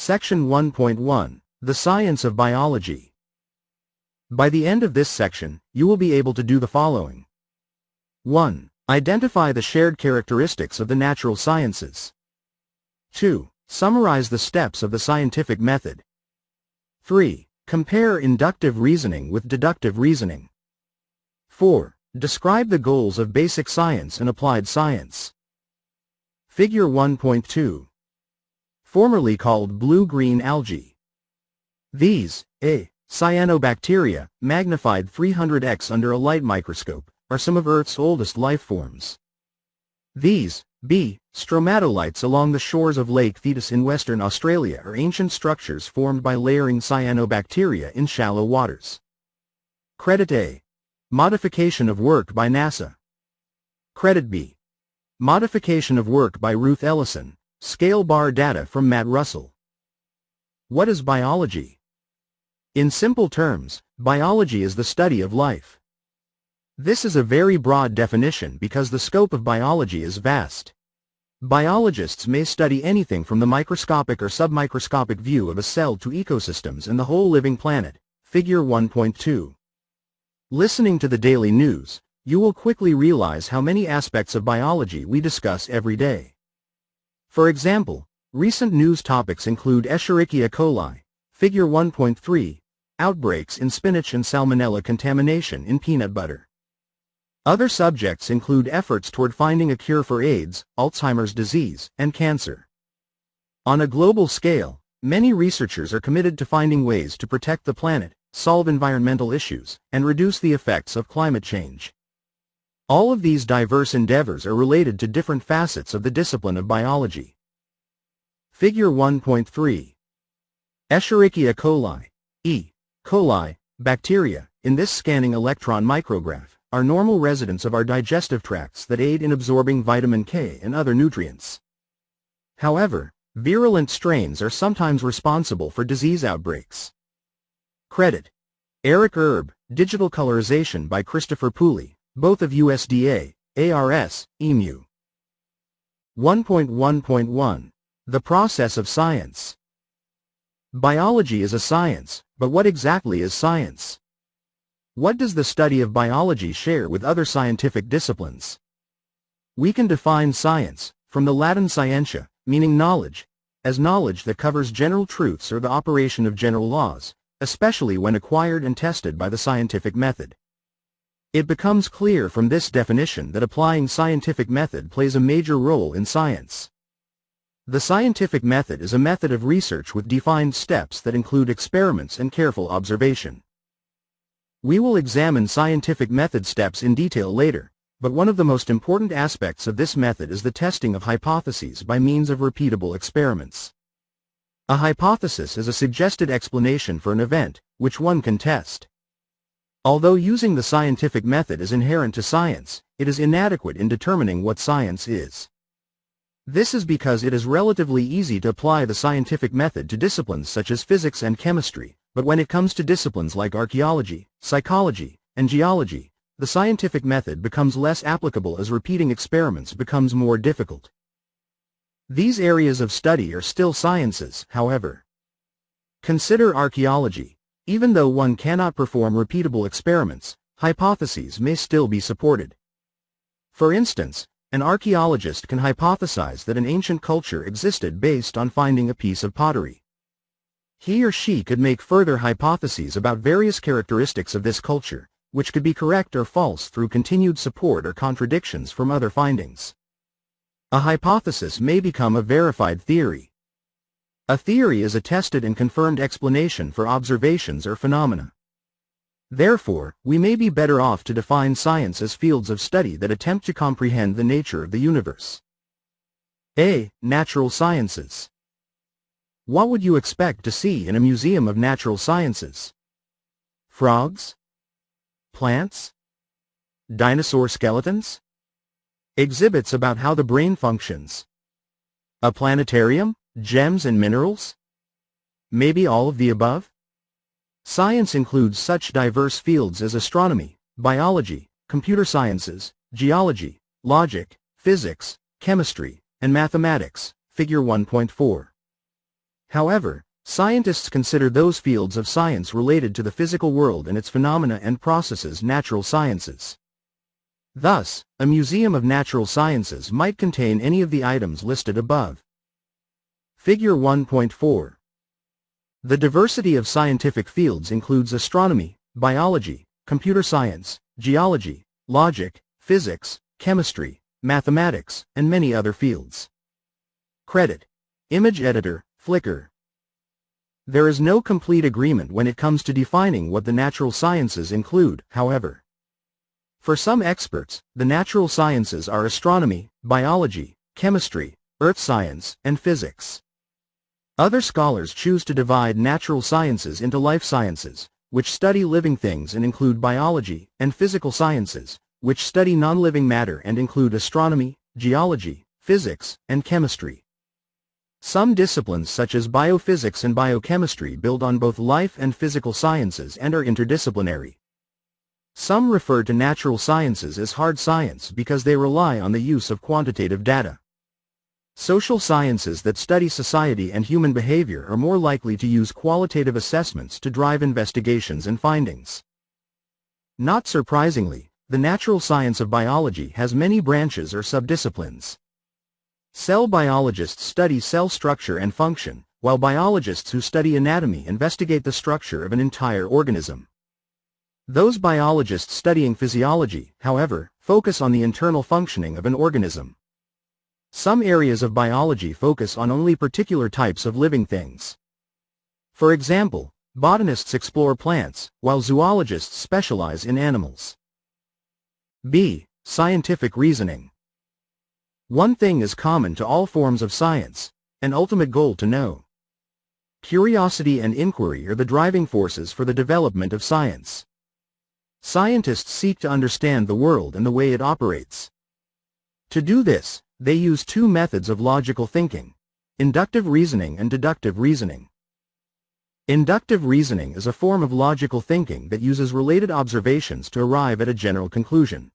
Section 1.1, The Science of Biology. By the end of this section, you will be able to do the following. 1. Identify the shared characteristics of the natural sciences. 2. Summarize the steps of the scientific method. 3. Compare inductive reasoning with deductive reasoning. 4. Describe the goals of basic science and applied science. Figure 1.2. Formerly called blue-green algae. These, A. Cyanobacteria, magnified 300x under a light microscope, are some of Earth's oldest life forms. These, B. Stromatolites along the shores of Lake Thetis in Western Australia are ancient structures formed by layering cyanobacteria in shallow waters. Credit A. Modification of work by NASA. Credit B. Modification of work by Ruth Ellison, scale bar data from Matt Russell. What is biology? In simple terms, biology is the study of life. This is a very broad definition because the scope of biology is vast. Biologists may study anything from the microscopic or submicroscopic view of a cell to ecosystems and the whole living planet. Figure 1.2. Listening to the daily news, you will quickly realize how many aspects of biology we discuss every day. For example, recent news topics include Escherichia coli, Figure 1.3, outbreaks in spinach and salmonella contamination in peanut butter. Other subjects include efforts toward finding a cure for AIDS, Alzheimer's disease, and cancer. On a global scale, many researchers are committed to finding ways to protect the planet, solve environmental issues, and reduce the effects of climate change. All of these diverse endeavors are related to different facets of the discipline of biology. Figure 1.3. Escherichia coli, E. coli, bacteria, in this scanning electron micrograph, are normal residents of our digestive tracts that aid in absorbing vitamin K and other nutrients. However, virulent strains are sometimes responsible for disease outbreaks. Credit: Eric Erb, Digital Colorization by Christopher Pooley, both of USDA, ARS, EMU. 1.1.1. The process of science. Biology is a science, but what exactly is science? What does the study of biology share with other scientific disciplines? We can define science, from the Latin scientia, meaning knowledge, as knowledge that covers general truths or the operation of general laws, especially when acquired and tested by the scientific method. It becomes clear from this definition that applying scientific method plays a major role in science. The scientific method is a method of research with defined steps that include experiments and careful observation. We will examine scientific method steps in detail later, but one of the most important aspects of this method is the testing of hypotheses by means of repeatable experiments. A hypothesis is a suggested explanation for an event, which one can test. Although using the scientific method is inherent to science, it is inadequate in determining what science is. This is because it is relatively easy to apply the scientific method to disciplines such as physics and chemistry, but when it comes to disciplines like archaeology, psychology, and geology, the scientific method becomes less applicable as repeating experiments becomes more difficult. These areas of study are still sciences, however. Consider archaeology. Even though one cannot perform repeatable experiments, hypotheses may still be supported. For instance, an archaeologist can hypothesize that an ancient culture existed based on finding a piece of pottery. He or she could make further hypotheses about various characteristics of this culture, which could be correct or false through continued support or contradictions from other findings. A hypothesis may become a verified theory. A theory is a tested and confirmed explanation for observations or phenomena. Therefore, we may be better off to define science as fields of study that attempt to comprehend the nature of the universe. A. Natural sciences. What would you expect to see in a museum of natural sciences? Frogs? Plants? Dinosaur skeletons? Exhibits about how the brain functions? A planetarium? Gems and minerals? Maybe all of the above? Science includes such diverse fields as astronomy, biology, computer sciences, geology, logic, physics, chemistry, and mathematics. Figure 1.4. However, scientists consider those fields of science related to the physical world and its phenomena and processes natural sciences. Thus, a museum of natural sciences might contain any of the items listed above. Figure 1.4. The diversity of scientific fields includes astronomy, biology, computer science, geology, logic, physics, chemistry, mathematics, and many other fields. Credit. Image editor, Flickr. There is no complete agreement when it comes to defining what the natural sciences include, however. For some experts, the natural sciences are astronomy, biology, chemistry, earth science, and physics. Other scholars choose to divide natural sciences into life sciences, which study living things and include biology, and physical sciences, which study non-living matter and include astronomy, geology, physics, and chemistry. Some disciplines such as biophysics and biochemistry build on both life and physical sciences and are interdisciplinary. Some refer to natural sciences as hard science because they rely on the use of quantitative data. Social sciences that study society and human behavior are more likely to use qualitative assessments to drive investigations and findings. Not surprisingly, the natural science of biology has many branches or subdisciplines. Cell biologists study cell structure and function, while biologists who study anatomy investigate the structure of an entire organism. Those biologists studying physiology, however, focus on the internal functioning of an organism. Some areas of biology focus on only particular types of living things. For example, botanists explore plants, while zoologists specialize in animals. B. Scientific reasoning. One thing is common to all forms of science: an ultimate goal to know. Curiosity and inquiry are the driving forces for the development of science. Scientists seek to understand the world and the way it operates. To do this, they use two methods of logical thinking: inductive reasoning and deductive reasoning. Inductive reasoning is a form of logical thinking that uses related observations to arrive at a general conclusion.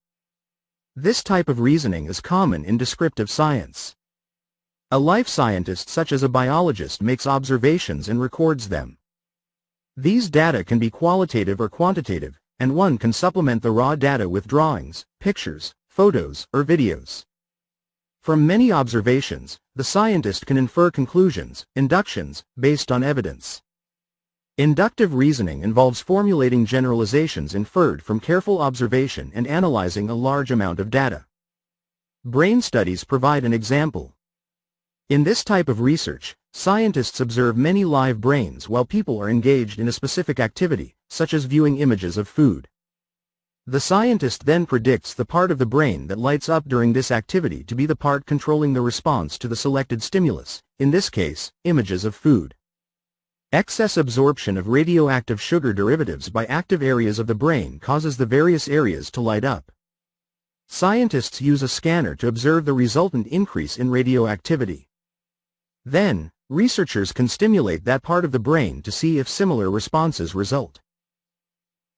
This type of reasoning is common in descriptive science. A life scientist such as a biologist makes observations and records them. These data can be qualitative or quantitative, and one can supplement the raw data with drawings, pictures, photos, or videos. From many observations, the scientist can infer conclusions, inductions, based on evidence. Inductive reasoning involves formulating generalizations inferred from careful observation and analyzing a large amount of data. Brain studies provide an example. In this type of research, scientists observe many live brains while people are engaged in a specific activity, such as viewing images of food. The scientist then predicts the part of the brain that lights up during this activity to be the part controlling the response to the selected stimulus, in this case, images of food. Excess absorption of radioactive sugar derivatives by active areas of the brain causes the various areas to light up. Scientists use a scanner to observe the resultant increase in radioactivity. Then, researchers can stimulate that part of the brain to see if similar responses result.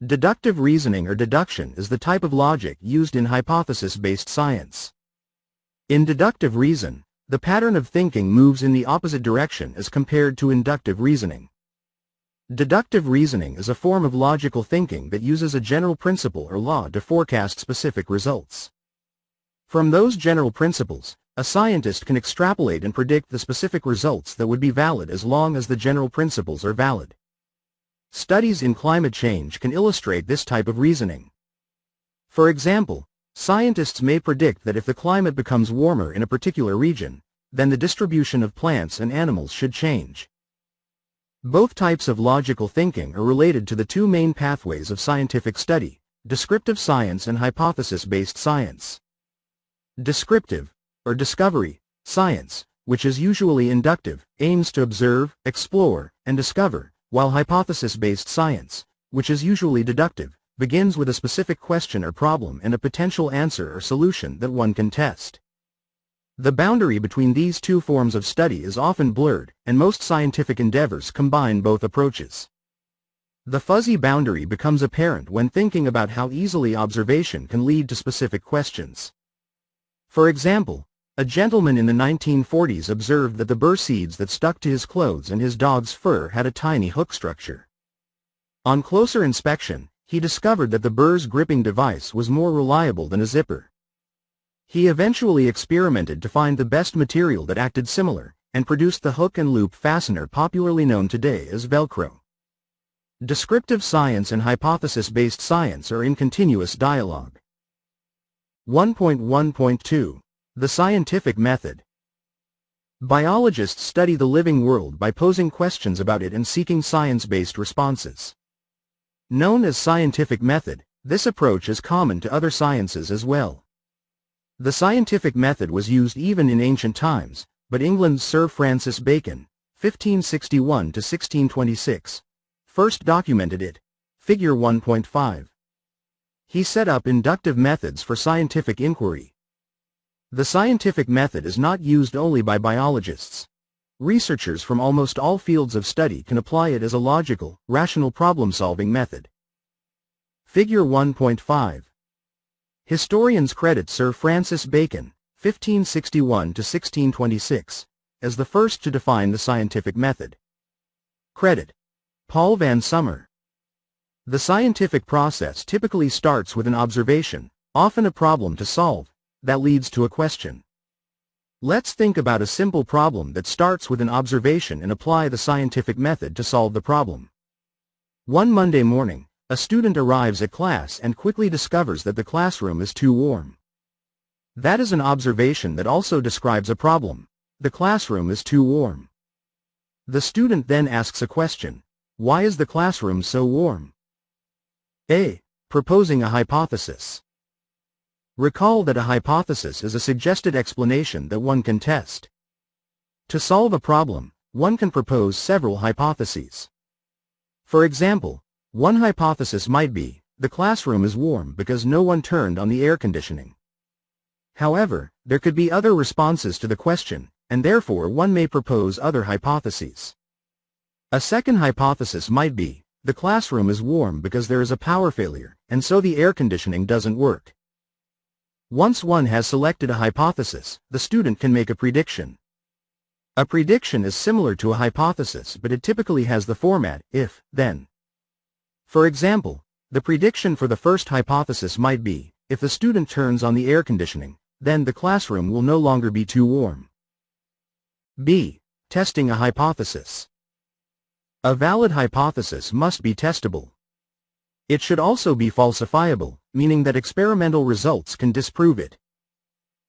Deductive reasoning or deduction is the type of logic used in hypothesis-based science. In deductive reason, the pattern of thinking moves in the opposite direction as compared to inductive reasoning. Deductive reasoning is a form of logical thinking that uses a general principle or law to forecast specific results. From those general principles, a scientist can extrapolate and predict the specific results that would be valid as long as the general principles are valid. Studies in climate change can illustrate this type of reasoning. For example, scientists may predict that if the climate becomes warmer in a particular region, then the distribution of plants and animals should change. Both types of logical thinking are related to the two main pathways of scientific study: descriptive science and hypothesis-based science. Descriptive, or discovery, science, which is usually inductive, aims to observe, explore, and discover, while hypothesis-based science, which is usually deductive, begins with a specific question or problem and a potential answer or solution that one can test. The boundary between these two forms of study is often blurred, and most scientific endeavors combine both approaches. The fuzzy boundary becomes apparent when thinking about how easily observation can lead to specific questions. For example, A gentleman in the 1940s observed that the burr seeds that stuck to his clothes and his dog's fur had a tiny hook structure. On closer inspection, he discovered that the burr's gripping device was more reliable than a zipper. He eventually experimented to find the best material that acted similar, and produced the hook and loop fastener popularly known today as Velcro. Descriptive science and hypothesis-based science are in continuous dialogue. 1.1.2 The scientific method. Biologists study the living world by posing questions about it and seeking science-based responses. Known as scientific method, this approach is common to other sciences as well. The scientific method was used even in ancient times, but England's Sir Francis Bacon, 1561 to 1626, first documented it. Figure 1.5. He set up inductive methods for scientific inquiry. The scientific method is not used only by biologists. Researchers from almost all fields of study can apply it as a logical, rational problem-solving method. Figure 1.5. Historians credit Sir Francis Bacon, 1561 to 1626, as the first to define the scientific method. Credit: Paul Van Summer. The scientific process typically starts with an observation, often a problem to solve, that leads to a question. Let's think about a simple problem that starts with an observation and apply the scientific method to solve the problem. One Monday morning, a student arrives at class and quickly discovers that the classroom is too warm. That is an observation that also describes a problem. The classroom is too warm. The student then asks a question: why is the classroom so warm? A. Proposing a hypothesis. Recall that a hypothesis is a suggested explanation that one can test. To solve a problem, one can propose several hypotheses. For example, one hypothesis might be, the classroom is warm because no one turned on the air conditioning. However, there could be other responses to the question, and therefore one may propose other hypotheses. A second hypothesis might be, the classroom is warm because there is a power failure, and so the air conditioning doesn't work. Once one has selected a hypothesis, the student can make a prediction. A prediction is similar to a hypothesis, but it typically has the format if, then. For example, the prediction for the first hypothesis might be, if the student turns on the air conditioning, then the classroom will no longer be too warm. B. Testing a hypothesis. A valid hypothesis must be testable. It should also be falsifiable, meaning that experimental results can disprove it.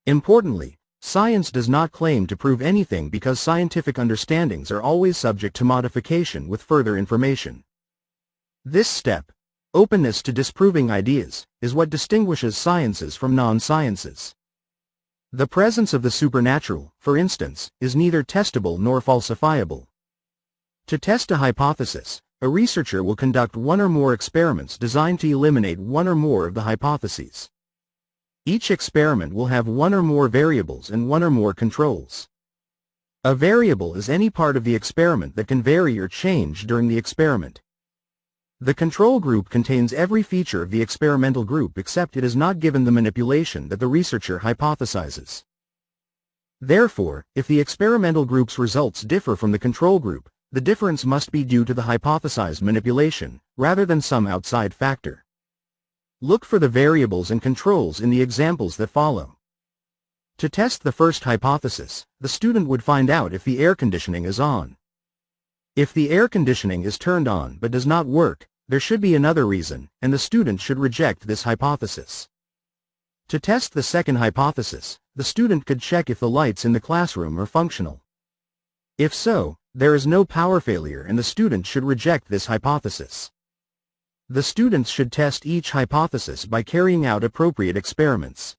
Importantly, science does not claim to prove anything because scientific understandings are always subject to modification with further information. This step, openness to disproving ideas, is what distinguishes sciences from non-sciences. The presence of the supernatural, for instance, is neither testable nor falsifiable. To test a hypothesis, a researcher will conduct one or more experiments designed to eliminate one or more of the hypotheses. Each experiment will have one or more variables and one or more controls. A variable is any part of the experiment that can vary or change during the experiment. The control group contains every feature of the experimental group except it is not given the manipulation that the researcher hypothesizes. Therefore, if the experimental group's results differ from the control group, the difference must be due to the hypothesized manipulation, rather than some outside factor. Look for the variables and controls in the examples that follow. To test the first hypothesis, the student would find out if the air conditioning is on. If the air conditioning is turned on but does not work, there should be another reason, and the student should reject this hypothesis. To test the second hypothesis, the student could check if the lights in the classroom are functional. If so, there is no power failure and the student should reject this hypothesis. The students should test each hypothesis by carrying out appropriate experiments.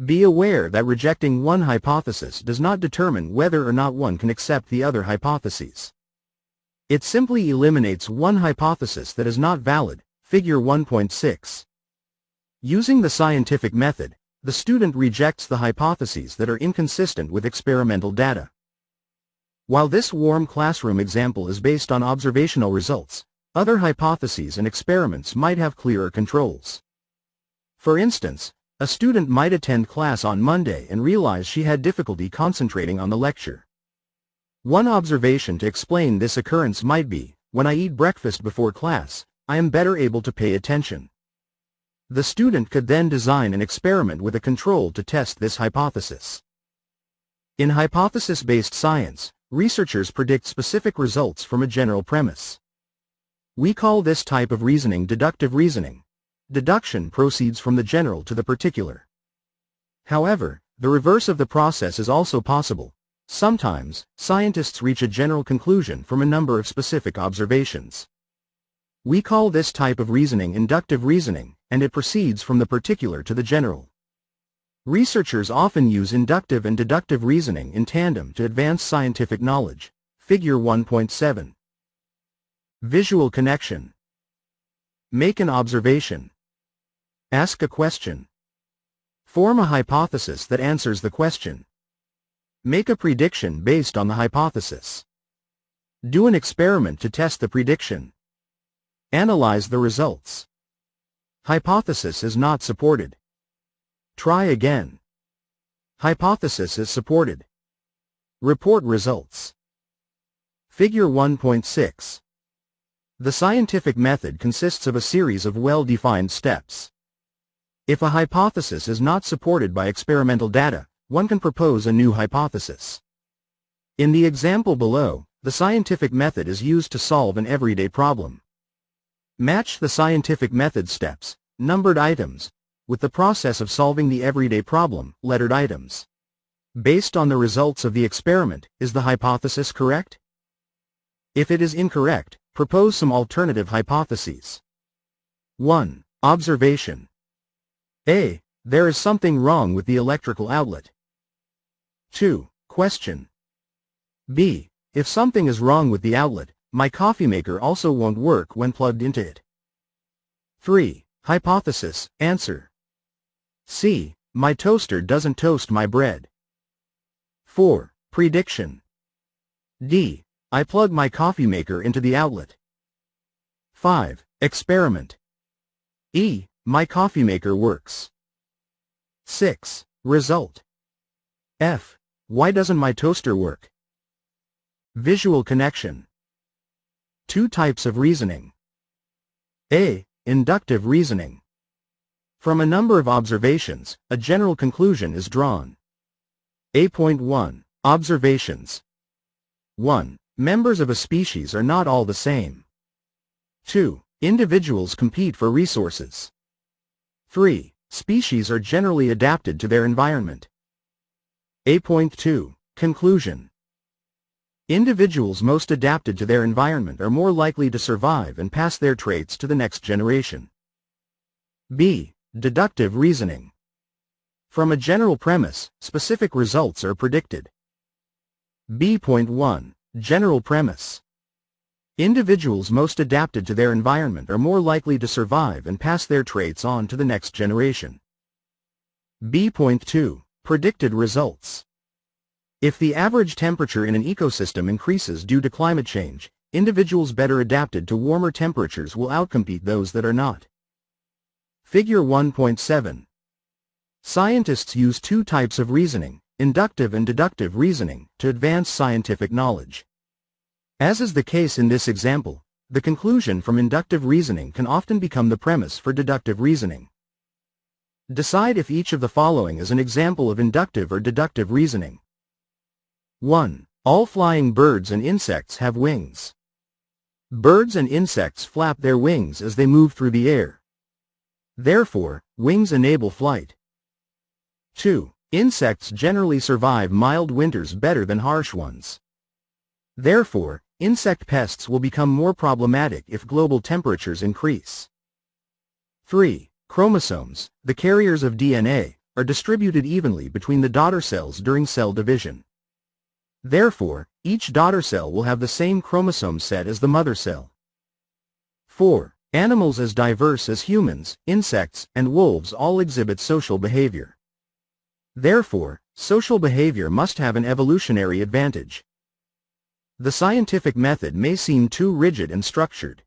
Be aware that rejecting one hypothesis does not determine whether or not one can accept the other hypotheses. It simply eliminates one hypothesis that is not valid. Figure 1.6. Using the scientific method, the student rejects the hypotheses that are inconsistent with experimental data. While this warm classroom example is based on observational results, other hypotheses and experiments might have clearer controls. For instance, A student might attend class on Monday and realize she had difficulty concentrating on the lecture. One observation to explain this occurrence might be, when I eat breakfast before class, I am better able to pay attention. The student could then design an experiment with a control to test this hypothesis. In hypothesis-based science, researchers predict specific results from a general premise. We call this type of reasoning deductive reasoning. Deduction proceeds from the general to the particular. However, the reverse of the process is also possible. Sometimes, scientists reach a general conclusion from a number of specific observations. We call this type of reasoning inductive reasoning, and it proceeds from the particular to the general. Researchers often use inductive and deductive reasoning in tandem to advance scientific knowledge. Figure 1.7. Visual connection. Make an observation. Ask a question. Form a hypothesis that answers the question. Make a prediction based on the hypothesis. Do an experiment to test the prediction. Analyze the results. Hypothesis is not supported. Try again. Hypothesis is supported. Report results. Figure 1.6. The scientific method consists of a series of well-defined steps. If a hypothesis is not supported by experimental data, one can propose a new hypothesis. In the example below, the scientific method is used to solve an everyday problem. Match the scientific method steps, numbered items, with the process of solving the everyday problem, lettered items. Based on the results of the experiment, is the hypothesis correct? If it is incorrect, propose some alternative hypotheses. 1. Observation. A. There is something wrong with the electrical outlet. 2. Question. B. If something is wrong with the outlet, my coffee maker also won't work when plugged into it. 3. Hypothesis. Answer. C. My toaster doesn't toast my bread. 4. Prediction. D. I plug my coffee maker into the outlet. 5. Experiment. E. My coffee maker works. 6. Result. F. Why doesn't my toaster work? Visual connection. Two types of reasoning. A. Inductive reasoning. From a number of observations, a general conclusion is drawn. A.1. Observations. 1. Members of a species are not all the same. 2. Individuals compete for resources. 3. Species are generally adapted to their environment. A.2. Conclusion. Individuals most adapted to their environment are more likely to survive and pass their traits to the next generation. B. Deductive reasoning. From a general premise, specific results are predicted. B.1. General premise. Individuals most adapted to their environment are more likely to survive and pass their traits on to the next generation. B.2. Predicted results. If the average temperature in an ecosystem increases due to climate change, individuals better adapted to warmer temperatures will outcompete those that are not. Figure 1.7. Scientists use two types of reasoning, inductive and deductive reasoning, to advance scientific knowledge. As is the case in this example, the conclusion from inductive reasoning can often become the premise for deductive reasoning. Decide if each of the following is an example of inductive or deductive reasoning. 1. All flying birds and insects have wings. Birds and insects flap their wings as they move through the air. Therefore, wings enable flight. 2. Insects generally survive mild winters better than harsh ones. Therefore, insect pests will become more problematic if global temperatures increase. 3. Chromosomes, the carriers of DNA, are distributed evenly between the daughter cells during cell division. Therefore, each daughter cell will have the same chromosome set as the mother cell. 4. Animals as diverse as humans, insects, and wolves all exhibit social behavior. Therefore, social behavior must have an evolutionary advantage. The scientific method may seem too rigid and structured.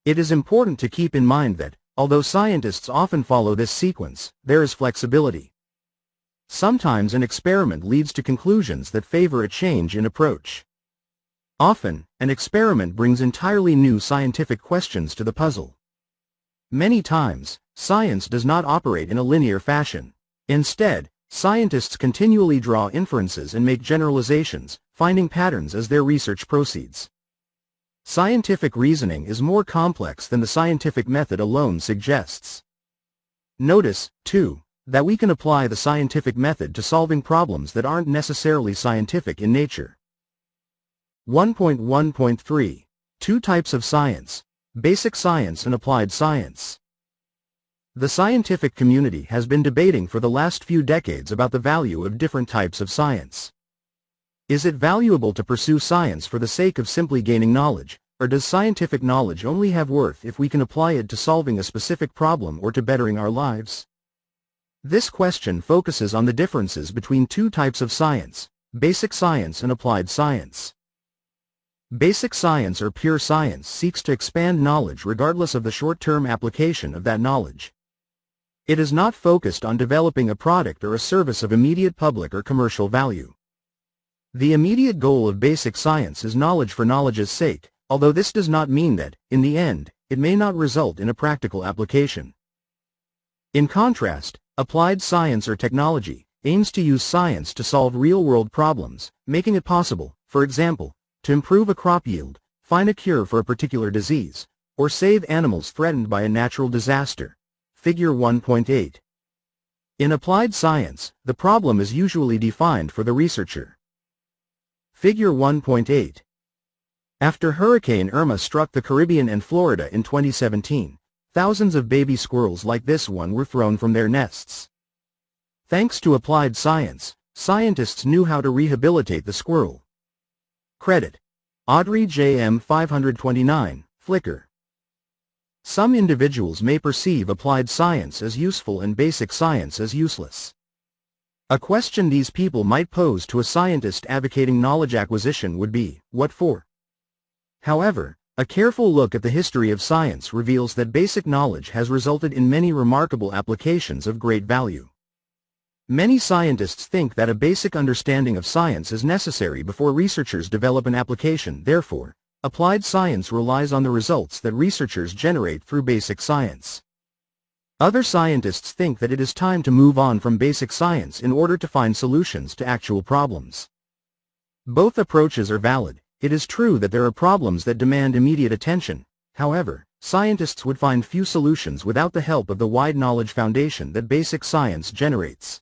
It is important to keep in mind that, Although scientists often follow this sequence, there is flexibility. Sometimes an experiment leads to conclusions that favor a change in approach. Often, an experiment brings entirely new scientific questions to the puzzle. Many times, science does not operate in a linear fashion. Instead, scientists continually draw inferences and make generalizations, finding patterns as their research proceeds. Scientific reasoning is more complex than the scientific method alone suggests. Notice, too, that we can apply the scientific method to solving problems that aren't necessarily scientific in nature. 1.1.3. Two types of science: basic science and applied science. The scientific community has been debating for the last few decades about the value of different types of science. Is it valuable to pursue science for the sake of simply gaining knowledge, or does scientific knowledge only have worth if we can apply it to solving a specific problem or to bettering our lives? This question focuses on the differences between two types of science: basic science and applied science. Basic science or pure science seeks to expand knowledge regardless of the short-term application of that knowledge. It is not focused on developing a product or a service of immediate public or commercial value. The immediate goal of basic science is knowledge for knowledge's sake, although this does not mean that, in the end, it may not result in a practical application. In contrast, applied science or technology aims to use science to solve real-world problems, making it possible, for example, to improve a crop yield, find a cure for a particular disease, or save animals threatened by a natural disaster. Figure 1.8. In applied science, the problem is usually defined for the researcher. Figure 1.8. After Hurricane Irma struck the Caribbean and Florida in 2017, thousands of baby squirrels like this one were thrown from their nests. Thanks to applied science, scientists knew how to rehabilitate the squirrel. Credit: Audrey J.M. 529, Flickr. Some individuals may perceive applied science as useful and basic science as useless. A question these people might pose to a scientist advocating knowledge acquisition would be, what for? However, a careful look at the history of science reveals that basic knowledge has resulted in many remarkable applications of great value. Many scientists think that a basic understanding of science is necessary before researchers develop an application. Therefore, applied science relies on the results that researchers generate through basic science. Other scientists think that it is time to move on from basic science in order to find solutions to actual problems. Both approaches are valid. It is true that there are problems that demand immediate attention. However, scientists would find few solutions without the help of the wide knowledge foundation that basic science generates.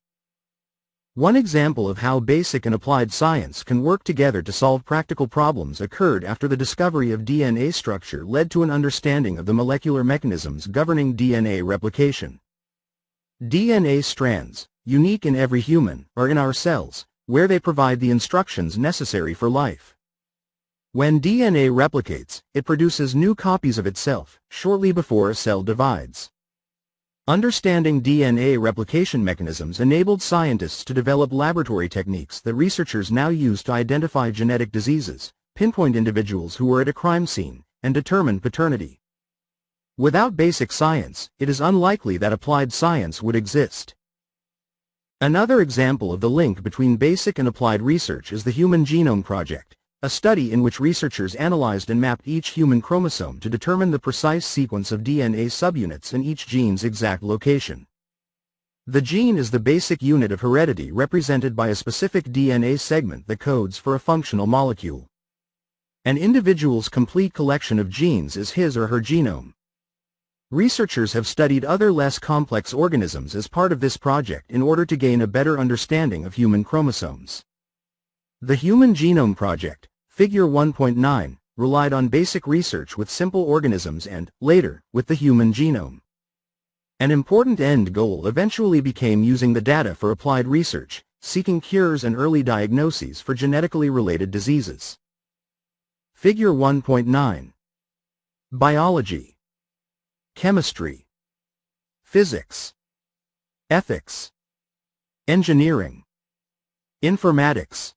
One example of how basic and applied science can work together to solve practical problems occurred after the discovery of DNA structure led to an understanding of the molecular mechanisms governing DNA replication. DNA strands, unique in every human, are in our cells, where they provide the instructions necessary for life. When DNA replicates, it produces new copies of itself, shortly before a cell divides. Understanding DNA replication mechanisms enabled scientists to develop laboratory techniques that researchers now use to identify genetic diseases, pinpoint individuals who were at a crime scene, and determine paternity. Without basic science, it is unlikely that applied science would exist. Another example of the link between basic and applied research is the Human Genome Project, a study in which researchers analyzed and mapped each human chromosome to determine the precise sequence of DNA subunits and each gene's exact location. The gene is the basic unit of heredity represented by a specific DNA segment that codes for a functional molecule. An individual's complete collection of genes is his or her genome. Researchers have studied other less complex organisms as part of this project in order to gain a better understanding of human chromosomes. The Human Genome Project, Figure 1.9, relied on basic research with simple organisms and, later, with the human genome. An important end goal eventually became using the data for applied research, seeking cures and early diagnoses for genetically related diseases. Figure 1.9. Biology, chemistry, physics, ethics, engineering, informatics.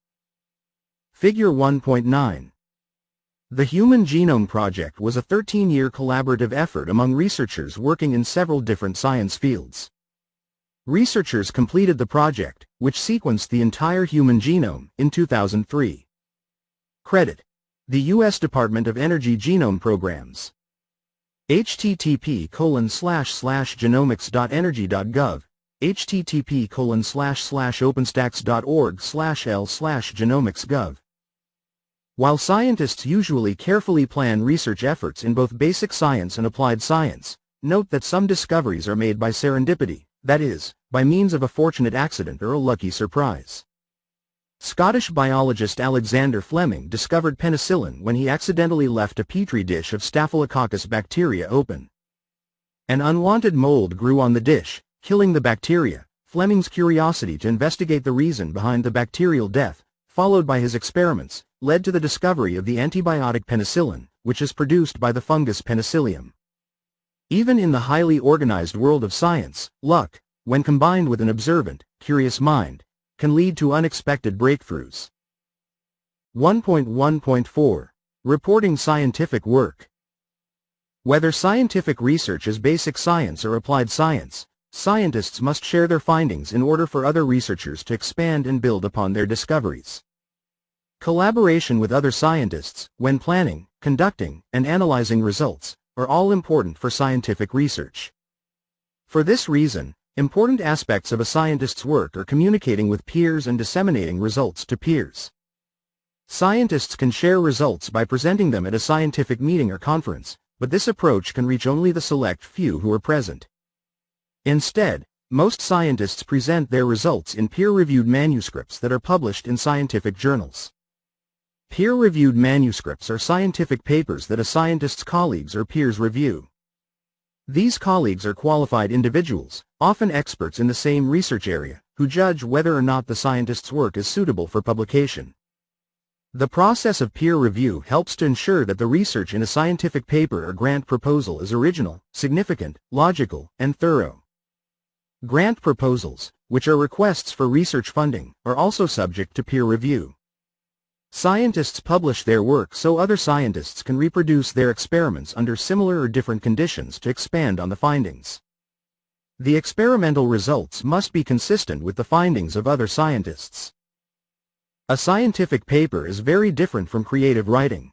Figure 1.9. The Human Genome Project was a 13-year collaborative effort among researchers working in several different science fields. Researchers completed the project, which sequenced the entire human genome, in 2003. Credit: the U.S. Department of Energy Genome Programs. http://genomics.energy.gov, http://openstacks.org/l/genomics.gov. While scientists usually carefully plan research efforts in both basic science and applied science, note that some discoveries are made by serendipity, that is, by means of a fortunate accident or a lucky surprise. Scottish biologist Alexander Fleming discovered penicillin when he accidentally left a petri dish of Staphylococcus bacteria open. An unwanted mold grew on the dish, killing the bacteria. Fleming's curiosity to investigate the reason behind the bacterial death, followed by his experiments, led to the discovery of the antibiotic penicillin, which is produced by the fungus Penicillium. Even in the highly organized world of science, luck, when combined with an observant, curious mind, can lead to unexpected breakthroughs. 1.1.4 Reporting scientific work. Whether scientific research is basic science or applied science, scientists must share their findings in order for other researchers to expand and build upon their discoveries. Collaboration with other scientists, when planning, conducting, and analyzing results, are all important for scientific research. For this reason, important aspects of a scientist's work are communicating with peers and disseminating results to peers. Scientists can share results by presenting them at a scientific meeting or conference, but this approach can reach only the select few who are present. Instead, most scientists present their results in peer-reviewed manuscripts that are published in scientific journals. Peer-reviewed manuscripts are scientific papers that a scientist's colleagues or peers review. These colleagues are qualified individuals, often experts in the same research area, who judge whether or not the scientist's work is suitable for publication. The process of peer review helps to ensure that the research in a scientific paper or grant proposal is original, significant, logical, and thorough. Grant proposals, which are requests for research funding, are also subject to peer review. Scientists publish their work so other scientists can reproduce their experiments under similar or different conditions to expand on the findings. The experimental results must be consistent with the findings of other scientists. A scientific paper is very different from creative writing.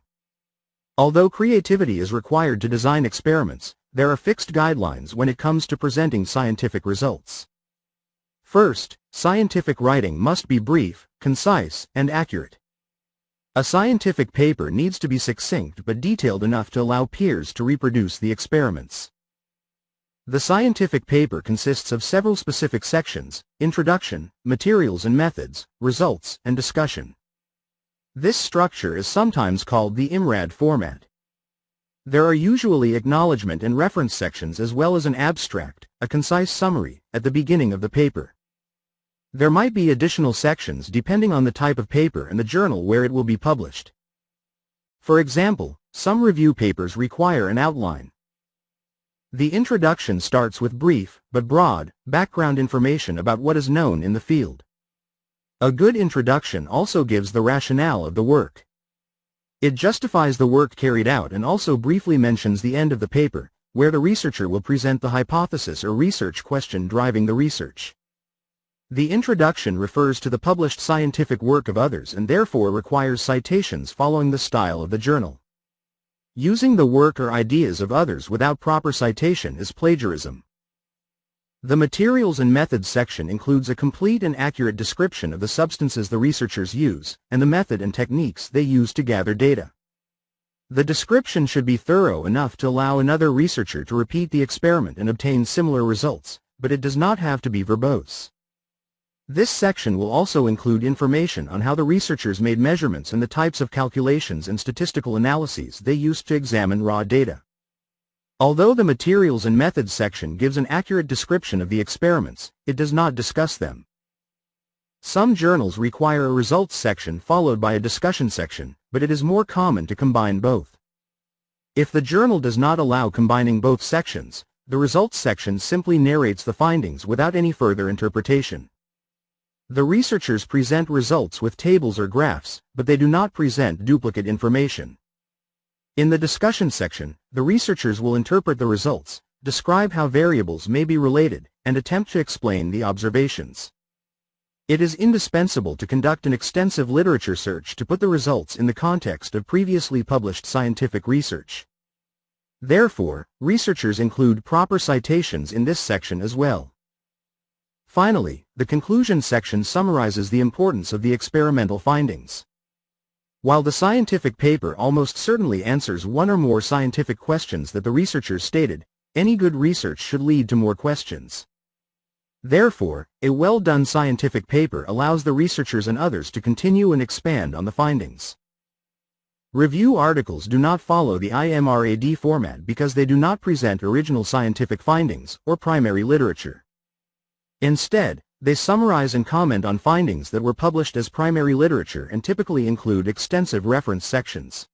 Although creativity is required to design experiments, there are fixed guidelines when it comes to presenting scientific results. First, scientific writing must be brief, concise, and accurate. A scientific paper needs to be succinct but detailed enough to allow peers to reproduce the experiments. The scientific paper consists of several specific sections: introduction, materials and methods, results, and discussion. This structure is sometimes called the IMRAD format. There are usually acknowledgement and reference sections as well as an abstract, a concise summary, at the beginning of the paper. There might be additional sections depending on the type of paper and the journal where it will be published. For example, some review papers require an outline. The introduction starts with brief, but broad, background information about what is known in the field. A good introduction also gives the rationale of the work. It justifies the work carried out and also briefly mentions the end of the paper, where the researcher will present the hypothesis or research question driving the research. The introduction refers to the published scientific work of others and therefore requires citations following the style of the journal. Using the work or ideas of others without proper citation is plagiarism. The materials and methods section includes a complete and accurate description of the substances the researchers use, and the method and techniques they use to gather data. The description should be thorough enough to allow another researcher to repeat the experiment and obtain similar results, but it does not have to be verbose. This section will also include information on how the researchers made measurements and the types of calculations and statistical analyses they used to examine raw data. Although the materials and methods section gives an accurate description of the experiments, it does not discuss them. Some journals require a results section followed by a discussion section, but it is more common to combine both. If the journal does not allow combining both sections, the results section simply narrates the findings without any further interpretation. The researchers present results with tables or graphs, but they do not present duplicate information. In the discussion section, the researchers will interpret the results, describe how variables may be related, and attempt to explain the observations. It is indispensable to conduct an extensive literature search to put the results in the context of previously published scientific research. Therefore, researchers include proper citations in this section as well. Finally, the conclusion section summarizes the importance of the experimental findings. While the scientific paper almost certainly answers one or more scientific questions that the researchers stated, any good research should lead to more questions. Therefore, a well-done scientific paper allows the researchers and others to continue and expand on the findings. Review articles do not follow the IMRAD format because they do not present original scientific findings or primary literature. Instead, they summarize and comment on findings that were published as primary literature and typically include extensive reference sections.